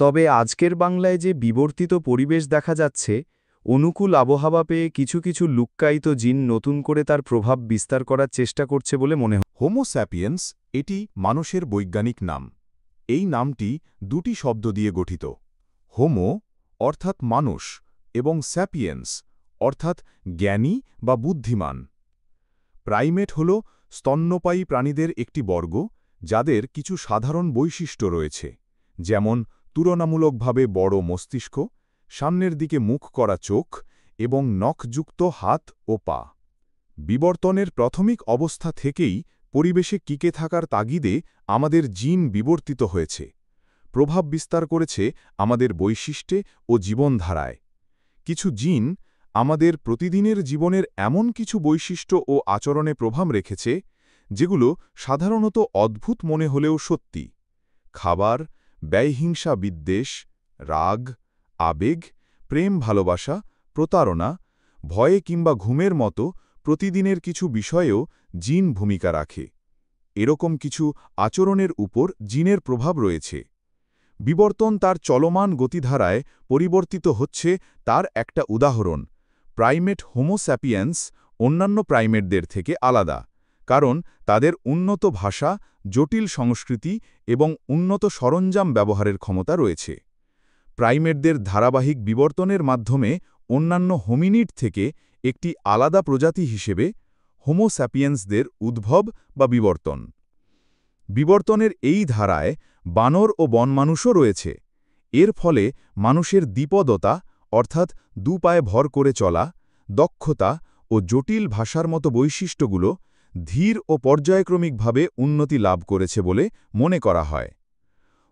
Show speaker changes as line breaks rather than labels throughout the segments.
তবে আজকের বাংলায় যে বিবর্তিত পরিবেশ দেখা যাচ্ছে, অনুকূল আবহাওয়া পেয়ে কিছু কিছু লুক্কায়িত জিন নতুন করে তার প্রভাব বিস্তার করার চেষ্টা করছে বলে মনে হয়।
হোমো স্যাপিয়েন্স এটি মানুষের বৈজ্ঞানিক নাম। এই নামটি দুটি শব্দ দিয়ে গঠিত। হোমো অর্থাৎ মানুষ এবং স্যাপিয়েন্স অর্থাৎ জ্ঞানী বা বুদ্ধিমান। প্রাইমেট হল স্তন্যপায়ী প্রাণীদের একটি বর্গ, যাদের কিছু সাধারণ বৈশিষ্ট্য রয়েছে, যেমন তুলনামূলকভাবে বড় মস্তিষ্ক, সামনের দিকে মুখ করা চোখ এবং নখযুক্ত হাত ও পা। বিবর্তনের প্রাথমিক অবস্থা থেকেই পরিবেশে টিকে থাকার তাগিদে আমাদের জিন বিবর্তিত হয়েছে, প্রভাব বিস্তার করেছে আমাদের বৈশিষ্ট্যে ও জীবনধারায়। কিছু জিন আমাদের প্রতিদিনের জীবনের এমন কিছু বৈশিষ্ট্য ও আচরণে প্রভাব রেখেছে, যেগুলো সাধারণত অদ্ভুত মনে হলেও সত্যি। খাবার, ব্যয়হিংসা, বিদ্বেষ, রাগ, আবেগ, প্রেম, ভালোবাসা, প্রতারণা, ভয়ে কিংবা ঘুমের মতো প্রতিদিনের কিছু বিষয়েও জিন ভূমিকা রাখে। এরকম কিছু আচরণের উপর জিনের প্রভাব রয়েছে। বিবর্তন তার চলমান গতিধারায় পরিবর্তিত হচ্ছে তার একটা উদাহরণ। প্রাইমেট হোমো স্যাপিয়েন্স অন্যান্য প্রাইমেটদের থেকে আলাদা, কারণ তাদের উন্নত ভাষা, জটিল সংস্কৃতি এবং উন্নত সরঞ্জাম ব্যবহারের ক্ষমতা রয়েছে। প্রাইমেটদের ধারাবাহিক বিবর্তনের মাধ্যমে অন্যান্য হোমিনিড থেকে একটি আলাদা প্রজাতি হিসেবে হোমো স্যাপিয়েন্সদের উদ্ভব বা বিবর্তন। বিবর্তনের এই ধারায় বানর ও বনমানুষও রয়েছে। এর ফলে মানুষের দ্বিপদতা, অর্থাৎ দুপায়ে ভর করে চলা, দক্ষতা ও জটিল ভাষার মতো বৈশিষ্ট্যগুলো ধীর ও পর্যায়ক্রমিকভাবে উন্নতি লাভ করেছে বলে মনে করা হয়।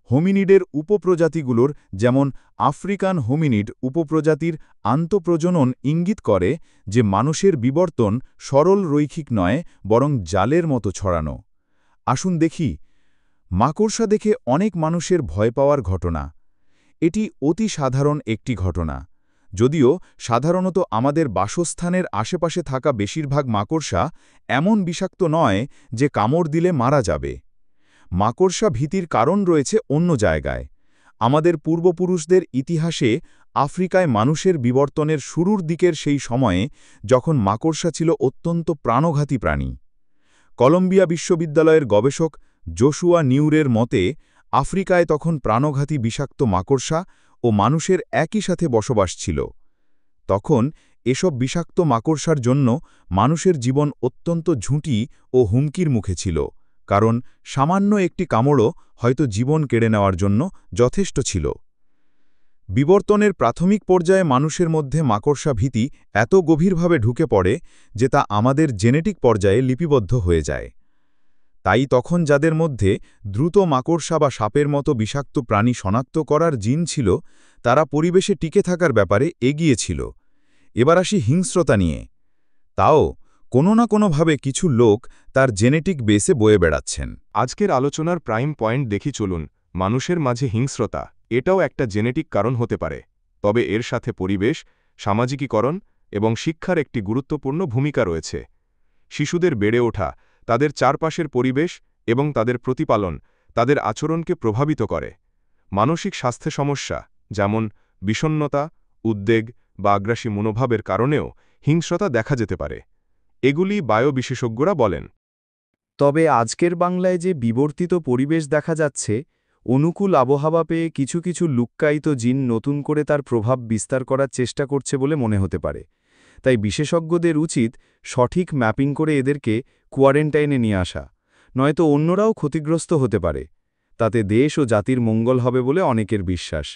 হোমিনিডের উপপ্রজাতিগুলোর, যেমন আফ্রিকান হোমিনিড উপপ্রজাতির আন্তঃপ্রজনন ইঙ্গিত করে যে মানুষের বিবর্তন সরল রৈখিক নয়, বরং জালের মতো ছড়ানো। আসুন দেখি মাকড়সা দেখে অনেক মানুষের ভয় পাওয়ার ঘটনা। এটি অতি সাধারণ একটি ঘটনা, যদিও সাধারণত আমাদের বাসস্থানের আশেপাশে থাকা বেশিরভাগ মাকড়সা এমন বিষাক্ত নয় যে কামড় দিলে মারা যাবে। মাকড়সা ভীতির কারণ রয়েছে অন্য জায়গায়। আমাদের পূর্বপুরুষদের ইতিহাসে আফ্রিকায় মানুষের বিবর্তনের শুরুর দিকের সেই সময়ে, যখন মাকড়সা ছিল অত্যন্ত প্রাণঘাতী প্রাণী। কলম্বিয়া বিশ্ববিদ্যালয়ের গবেষক জোশুয়া নিউরের মতে, আফ্রিকায় তখন প্রাণঘাতী বিষাক্ত মাকড়সা ও মানুষের একই সাথে বসবাস ছিল। তখন এসব বিষাক্ত মাকড়সার জন্য মানুষের জীবন অত্যন্ত ঝুঁকি ও হুমকির মুখে ছিল, কারণ সামান্য একটি কামড়ও হয়তো জীবন কেড়ে নেওয়ার জন্য যথেষ্ট ছিল। বিবর্তনের প্রাথমিক পর্যায়ে মানুষের মধ্যে মাকড়সা ভীতি এত গভীরভাবে ঢুকে পড়ে যে তা আমাদের জেনেটিক পর্যায়ে লিপিবদ্ধ হয়ে যায়। তাই তখন যাদের মধ্যে দ্রুত মাকড়সা বা সাপের মতো বিষাক্ত প্রাণী শনাক্ত করার জিন ছিল, তারা পরিবেশে টিকে থাকার ব্যাপারে এগিয়ে ছিল। এবার আসি হিংস্রতা নিয়ে। তাও কোনো না কোনোভাবে কিছু লোক তার জেনেটিক বেসে বয়ে বেড়াচ্ছেন।
আজকের আলোচনার প্রাইম পয়েন্ট দেখি চলুন। মানুষের মাঝে হিংস্রতা, এটাও একটা জেনেটিক কারণ হতে পারে, তবে এর সাথে পরিবেশ, সামাজিকীকরণ এবং শিক্ষার একটি গুরুত্বপূর্ণ ভূমিকা রয়েছে। শিশুদের বেড়ে ওঠা, তাদের চারপাশের পরিবেশ এবং তাদের প্রতিপালন তাদের আচরণকে প্রভাবিত করে। মানসিক স্বাস্থ্য সমস্যা, যেমন বিষণ্ণতা, উদ্বেগ বা আগ্রাসী মনোভাবের কারণেও হিংস্রতা দেখা যেতে পারে। এগুলি বায়ো বিশেষজ্ঞরা বলেন।
তবে আজকের বাংলায় যে বিবর্তিত পরিবেশ দেখা যাচ্ছে, অনুকূল আবহাওয়া পেয়ে কিছু কিছু লুক্কায়িত জিন নতুন করে তার প্রভাব বিস্তার করার চেষ্টা করছে বলে মনে হতে পারে। তাই বিশেষজ্ঞদের উচিত সঠিক ম্যাপিং করে এদেরকে কোয়ারেন্টাইনে নিয়ে আসা, নয়তো অন্যরাও ক্ষতিগ্রস্ত হতে পারে। তাতে দেশ ও জাতির মঙ্গল হবে বলে অনেকের বিশ্বাস।